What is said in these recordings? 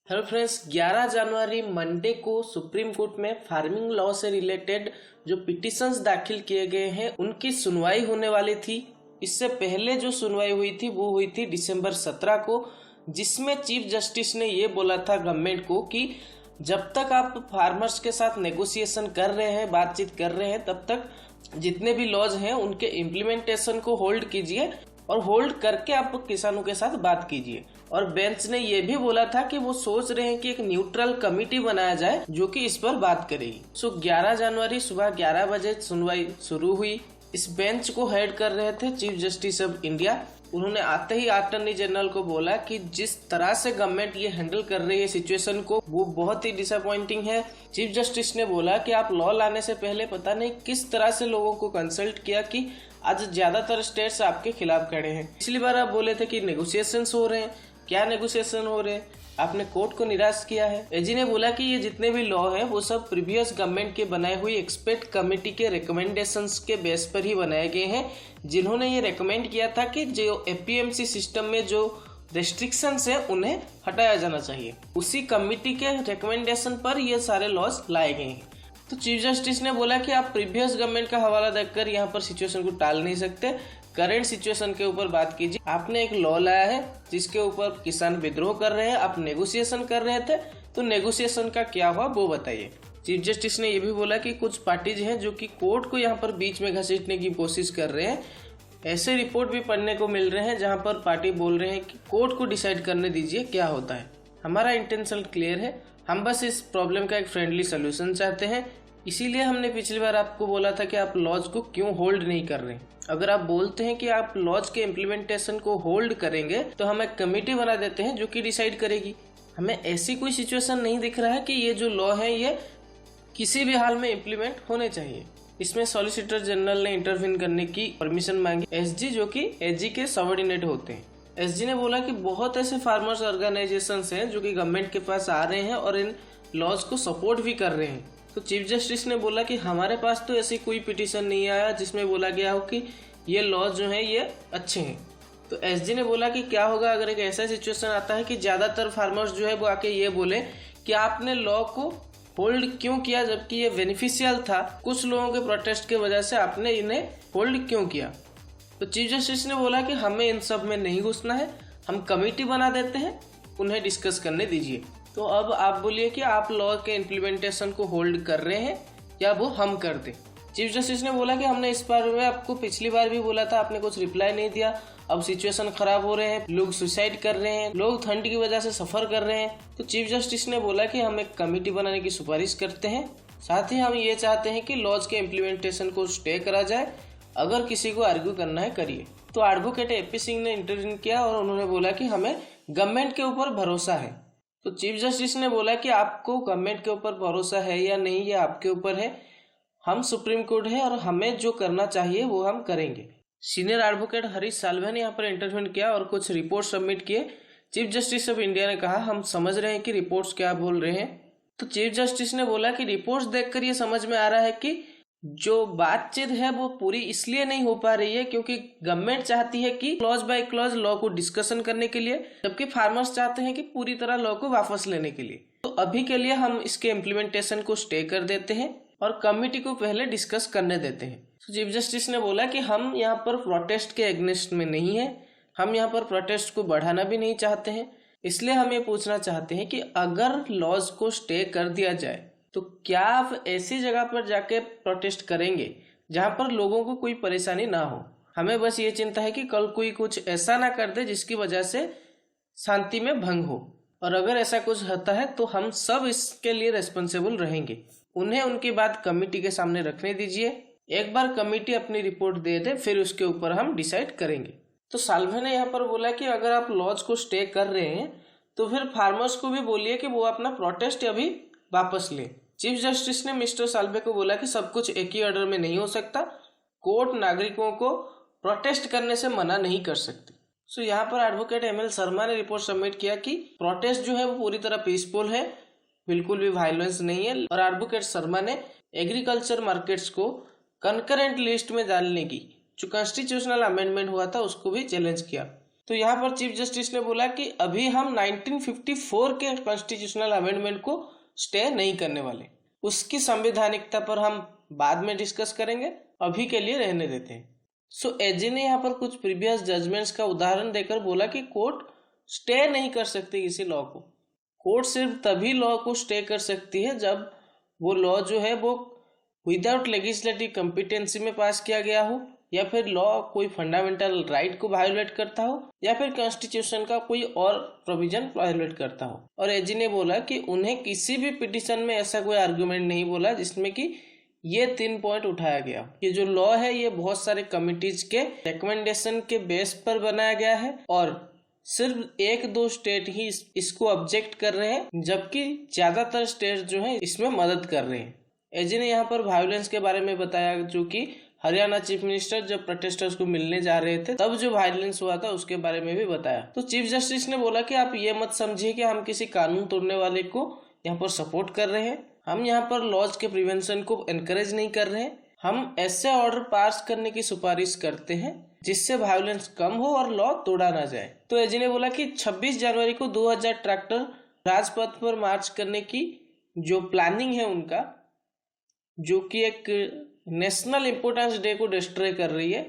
Hello friends, 11 जनवरी Monday को supreme court में farming law से रिलेटेड जो पिटिशंस दाखिल किए गए हैं उनकी सुनवाई होने वाली थी। इससे पहले जो सुनवाई हुई थी वो हुई थी दिसंबर 17 को, जिसमें चीफ जस्टिस ने ये बोला था गवर्नमेंट को कि जब तक आप फार्मर्स के साथ नेगोशिएशन कर रहे हैं, बातचीत कर रहे हैं, तब तक जितने भी लॉज हैं उनके इम्प्लीमेंटेशन को होल्ड कीजिए और होल्ड करके आप किसानों के साथ बात कीजिए। और बेंच ने यह भी बोला था कि वो सोच रहे हैं कि एक न्यूट्रल कमिटी बनाया जाए जो कि इस पर बात करेगी। 11 जनवरी सुबह 11 बजे सुनवाई शुरू हुई। इस बेंच को हेड कर रहे थे चीफ जस्टिस ऑफ इंडिया। उन्होंने आते ही अटॉर्नी जनरल को बोला कि जिस तरह से गवर्नमेंट ये हैंडल कर रही है सिचुएशन को, वो बहुत ही डिसअपॉइंटिंग है। चीफ जस्टिस ने बोला कि आप लॉ लाने से पहले पता नहीं किस तरह से लोगों को कंसल्ट किया कि आज ज्यादातर स्टेट्स आपके खिलाफ खड़े हैं। पिछली बार आप बोले थे कि नेगोशिएशंस हो रहे हैं, क्या नेगोशिएशन हो रहे हैं? आपने कोर्ट को निराश किया है। एजी ने बोला कि ये जितने भी लॉ है वो सब प्रीवियस गवर्नमेंट के बनाए हुए एक्सपर्ट कमेटी के रिकमेंडेशंस के बेस पर ही बनाए गए हैं, जिन्होंने ये रेकमेंड किया था कि जो एपीएमसी सिस्टम में जो रेस्ट्रिक्शंस है उन्हें हटाया जाना चाहिए। उसी कमेटी के रिकमेंडेशन पर ये सारे लॉज लाए गए हैं। तो चीफ जस्टिस ने बोला कि आप प्रीवियस गवर्नमेंट का हवाला देकर यहाँ पर सिचुएशन को टाल नहीं सकते, करंट सिचुएशन के ऊपर बात कीजिए। आपने एक लॉ लाया है जिसके ऊपर किसान विद्रोह कर रहे हैं, आप नेगोशिएशन कर रहे थे, तो नेगोशिएशन का क्या हुआ वो बताइए। चीफ जस्टिस ने यह भी बोला कि कुछ पार्टीज हैं जो कि कोर्ट को यहाँ पर बीच में घसीटने की कोशिश कर रहे हैं। ऐसे रिपोर्ट भी पढ़ने को मिल रहे हैं जहाँ पर पार्टी बोल रहे हैं कि कोर्ट को डिसाइड करने दीजिए क्या होता है। हमारा इंटेंशन क्लियर है, हम बस इस प्रॉब्लम का एक फ्रेंडली सोल्यूशन चाहते हैं। इसीलिए हमने पिछली बार आपको बोला था कि आप लॉज को क्यों होल्ड नहीं कर रहे। अगर आप बोलते हैं कि आप लॉज के इम्प्लीमेंटेशन को होल्ड करेंगे तो हम एक कमेटी बना देते हैं जो कि डिसाइड करेगी। हमें ऐसी कोई सिचुएशन नहीं दिख रहा है कि ये जो लॉ है ये किसी भी हाल में इम्प्लीमेंट होने चाहिए। इसमें सॉलिसिटर जनरल ने इंटरवीन करने की परमिशन मांगी, एसजी जो कि एजी के सबऑर्डिनेट होते हैं। एसजी ने बोला कि बहुत ऐसे फार्मर्स ऑर्गेनाइजेशंस हैं जो कि गवर्नमेंट के पास आ रहे हैं और इन लॉज को सपोर्ट भी कर रहे हैं। तो चीफ जस्टिस ने बोला कि हमारे पास तो ऐसी कोई पिटीशन नहीं आया जिसमें बोला गया हो कि ये लॉज जो है ये अच्छे हैं। तो एसजी ने बोला कि क्या होगा अगर एक ऐसा सिचुएशन आता है कि ज्यादातर फार्मर्स जो है वो आके ये बोले कि आपने लॉ को होल्ड क्यों किया जबकि ये बेनिफिशियल था, कुछ लोगों के प्रोटेस्ट की वजह से आपने इन्हें होल्ड क्यों किया। तो चीफ जस्टिस ने बोला कि हमें इन सब में नहीं घुसना है, हम कमेटी बना देते हैं, उन्हें डिस्कस करने दीजिए। तो अब आप बोलिए कि आप लॉ के इम्प्लीमेंटेशन को होल्ड कर रहे हैं या वो हम कर दें। चीफ जस्टिस ने बोला कि हमने इस बार में आपको पिछली बार भी बोला था, आपने कुछ रिप्लाई नहीं दिया। अब सिचुएशन खराब हो रहे हैं, लोग सुसाइड कर रहे हैं, लोग ठंड की वजह से सफर कर रहे हैं। तो चीफ जस्टिस ने बोला कि हम एक कमेटी बनाने की सिफारिश करते हैं, साथ ही हम ये चाहते हैं कि लॉज के इम्प्लीमेंटेशन को स्टे करा जाए। अगर किसी को आर्ग्यू करना है करिए। तो एडवोकेट एपी सिंह ने इंटरव्यू किया और उन्होंने बोला कि हमें गवर्नमेंट के ऊपर भरोसा है। तो चीफ जस्टिस ने बोला कि आपको गवर्नमेंट के ऊपर भरोसा है या नहीं ये आपके ऊपर है, हम सुप्रीम कोर्ट है और हमें जो करना चाहिए वो हम करेंगे। सीनियर एडवोकेट हरीश साल्वे ने यहाँ पर इंटरव्यू किया और कुछ रिपोर्ट सबमिट किए। चीफ जस्टिस ऑफ इंडिया ने कहा हम समझ रहे हैं कि रिपोर्ट्स क्या बोल रहे हैं। तो चीफ जस्टिस ने बोला कि रिपोर्ट्स देखकर ये समझ में आ रहा है कि जो बातचीत है वो पूरी इसलिए नहीं हो पा रही है क्योंकि गवर्नमेंट चाहती है कि क्लॉज बाय क्लॉज लॉ को डिस्कशन करने के लिए, जबकि फार्मर्स चाहते हैं कि पूरी तरह लॉ को वापस लेने के लिए। तो अभी के लिए हम इसके इम्प्लीमेंटेशन को स्टे कर देते हैं और कमेटी को पहले डिस्कस करने देते हैं। तो चीफ जस्टिस ने बोला कि हम यहाँ पर प्रोटेस्ट के अगेंस्ट में नहीं है, हम यहाँ पर प्रोटेस्ट को बढ़ाना भी नहीं चाहते हैं। इसलिए हम ये पूछना चाहते हैं कि अगर लॉज को स्टे कर दिया जाए तो क्या आप ऐसी जगह पर जाके प्रोटेस्ट करेंगे जहां पर लोगों को कोई परेशानी ना हो। हमें बस ये चिंता है कि कल कोई कुछ ऐसा ना कर दे जिसकी वजह से शांति में भंग हो, और अगर ऐसा कुछ होता है तो हम सब इसके लिए रेस्पॉन्सिबल रहेंगे। उन्हें उनकी बात कमेटी के सामने रखने दीजिए। एक बार कमेटी अपनी रिपोर्ट दे दे फिर उसके ऊपर हम डिसाइड करेंगे। तो साल्वे ने यहाँ पर बोला कि अगर आप लॉज को स्टे कर रहे हैं तो फिर फार्मर्स को भी बोलिए कि वो अपना प्रोटेस्ट अभी वापस ले। चीफ जस्टिस ने मिस्टर साल्वे को बोला कि सब कुछ एक ही ऑर्डर में नहीं हो सकता, कोर्ट नागरिकों को प्रोटेस्ट करने से मना नहीं कर सकती। सो यहाँ पर एडवोकेट एमएल शर्मा ने रिपोर्ट सबमिट किया कि प्रोटेस्ट जो है वो पूरी तरह पीसफुल है, बिल्कुल भी वायलेंस नहीं है। और एडवोकेट शर्मा ने एग्रीकल्चर मार्केट्स को कंकरेंट लिस्ट में डालने की जो कॉन्स्टिट्यूशनल अमेंडमेंट हुआ था उसको भी चैलेंज किया। तो यहाँ पर चीफ जस्टिस ने बोला कि अभी हम 1954 के कॉन्स्टिट्यूशनल अमेंडमेंट को स्टे नहीं करने वाले, उसकी संवैधानिकता पर हम बाद में डिस्कस करेंगे, अभी के लिए रहने देते हैं। सो एजी ने यहाँ पर कुछ प्रीवियस जजमेंट्स का उदाहरण देकर बोला कि कोर्ट स्टे नहीं कर सकती किसी लॉ को। कोर्ट सिर्फ तभी लॉ को स्टे कर सकती है जब वो लॉ जो है वो विदाउट लेजिस्लेटिव कॉम्पिटेंसी में पास किया गया हो, या फिर लॉ कोई फंडामेंटल राइट को वायोलेट करता हो, या फिर कॉन्स्टिट्यूशन का कोई और प्रोविजन वायोलेट करता हो। और एजी ने बोला कि उन्हें किसी भी पिटीशन में ऐसा कोई आर्गुमेंट नहीं बोला जिसमें कि ये 3 पॉइंट उठाया गया। ये जो लॉ है ये बहुत सारे कमिटीज के रिकमेंडेशन के बेस पर बनाया गया है और सिर्फ 1-2 स्टेट ही इसको ऑब्जेक्ट कर रहे हैं, जबकि ज्यादातर स्टेट जो है इसमें मदद कर रहे हैं। एजी ने यहाँ पर वायलेंस के बारे में बताया, जो कि हरियाणा चीफ मिनिस्टर जब प्रोटेस्टर्स को मिलने जा रहे थे तब जो वायलेंस हुआ था उसके बारे में भी बताया। तो चीफ जस्टिस ने बोला कि आप ये मत समझिए कि हम किसी कानून तोड़ने वाले को यहाँ पर सपोर्ट कर रहे हैं, हम यहाँ पर लॉज के प्रिवेंशन को एनकरेज नहीं कर रहे हैं, हम ऐसे ऑर्डर पास करने की सिफारिश करते हैं जिससे वायलेंस कम हो और लॉ तोड़ा ना जाए। तो एजी ने बोला कि 26 जनवरी को 2000 ट्रैक्टर राजपथ पर मार्च करने की जो प्लानिंग है उनका, जो कि एक नेशनल इंपोर्टेंस डे को डिस्ट्रॉय कर रही है,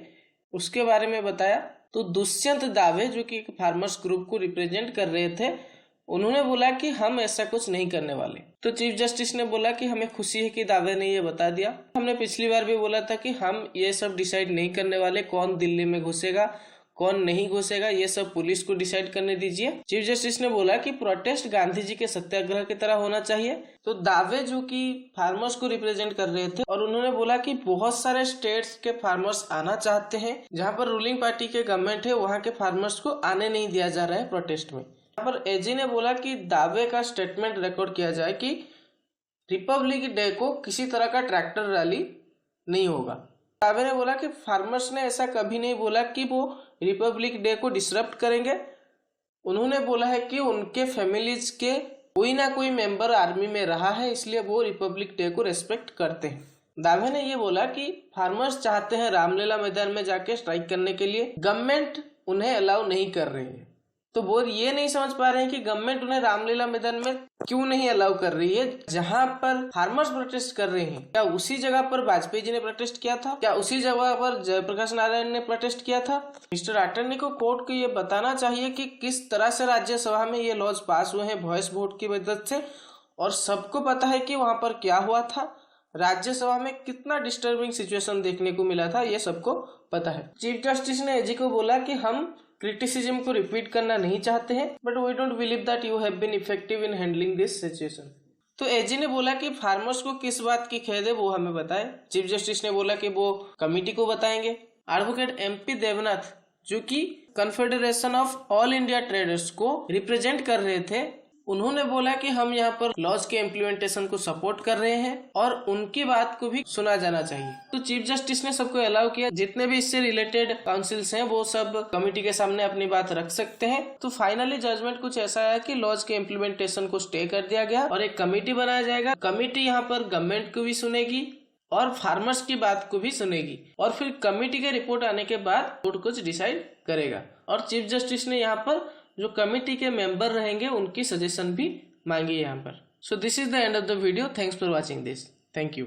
उसके बारे में बताया। तो दुष्यंत दावे जो कि एक फार्मर्स ग्रुप को रिप्रेजेंट कर रहे थे, उन्होंने बोला कि हम ऐसा कुछ नहीं करने वाले। तो चीफ जस्टिस ने बोला कि हमें खुशी है कि दावे ने ये बता दिया। हमने पिछली बार भी बोला था कि हम ये सब डिसाइड नहीं करने वाले, कौन दिल्ली में घुसेगा कौन नहीं घुसेगा ये सब पुलिस को डिसाइड करने दीजिए। चीफ जस्टिस ने बोला कि प्रोटेस्ट गांधी जी के सत्याग्रह की तरह होना चाहिए। तो दावे जो कि फार्मर्स को रिप्रेजेंट कर रहे थे, और उन्होंने बोला कि बहुत सारे स्टेट्स के फार्मर्स आना चाहते हैं, जहां पर रूलिंग पार्टी के गवर्नमेंट है वहां के फार्मर्स को आने नहीं दिया जा रहा है प्रोटेस्ट में। यहाँ पर एजी ने बोला कि दावे का स्टेटमेंट रिकॉर्ड किया जाए कि रिपब्लिक डे को किसी तरह का ट्रैक्टर रैली नहीं होगा। दावे ने बोला कि फार्मर्स ने ऐसा कभी नहीं बोला कि वो रिपब्लिक डे को डिसरप्ट करेंगे। उन्होंने बोला है कि उनके फैमिलीज के कोई ना कोई मेंबर आर्मी में रहा है, इसलिए वो रिपब्लिक डे को रेस्पेक्ट करते हैं। दावे ने ये बोला कि फार्मर्स चाहते हैं रामलीला मैदान में जाके स्ट्राइक करने के लिए, गवर्नमेंट उन्हें अलाउ नहीं कर रही है। तो वो ये नहीं समझ पा रहे हैं कि गवर्नमेंट उन्हें रामलीला मैदान में क्यों नहीं अलाउ कर रही है, जहां पर फार्मर्स प्रोटेस्ट कर रहे हैं। क्या उसी जगह पर वाजपेयी जी ने प्रोटेस्ट किया था? क्या उसी जगह पर जयप्रकाश नारायण ने प्रोटेस्ट किया था? मिस्टर अटॉर्नी को कोर्ट को ये बताना चाहिए कि किस तरह से राज्यसभा में ये लॉज पास हुए हैं वॉइस वोट की मदद से, और सबको पता है कि वहां पर क्या हुआ था, राज्यसभा में कितना डिस्टर्बिंग सिचुएशन देखने को मिला था, ये सबको पता है। चीफ जस्टिस ने एजी को बोला कि हम क्रिटिसिज्म को रिपीट करना नहीं चाहते हैं, but we don't believe that you have been effective in handling this situation. तो एजी ने बोला कि फार्मर्स को किस बात की खेद है वो हमें बताए। चीफ जस्टिस ने बोला कि वो कमिटी को बताएंगे। एडवोकेट एमपी देवनाथ जो कि confederation of all India traders को रिप्रेजेंट कर रहे थे, उन्होंने बोला कि हम यहाँ पर लॉज के इम्प्लीमेंटेशन को सपोर्ट कर रहे हैं और उनकी बात को भी सुना जाना चाहिए। तो चीफ जस्टिस ने सबको अलाउ किया, जितने भी इससे रिलेटेड काउंसिल्स हैं वो सब कमिटी के सामने अपनी बात रख सकते हैं। तो फाइनली जजमेंट कुछ ऐसा है कि लॉज के इम्प्लीमेंटेशन को स्टे कर दिया गया और एक कमिटी बनाया जाएगा। कमिटी यहाँ पर गवर्नमेंट को भी सुनेगी और फार्मर्स की बात को भी सुनेगी, और फिर कमिटी के रिपोर्ट आने के बाद कोर्ट कुछ डिसाइड करेगा। और चीफ जस्टिस ने यहाँ पर जो कमिटी के मेंबर रहेंगे उनकी सजेशन भी मांगी यहाँ पर। So this is the end of the video. Thanks for watching this. Thank you.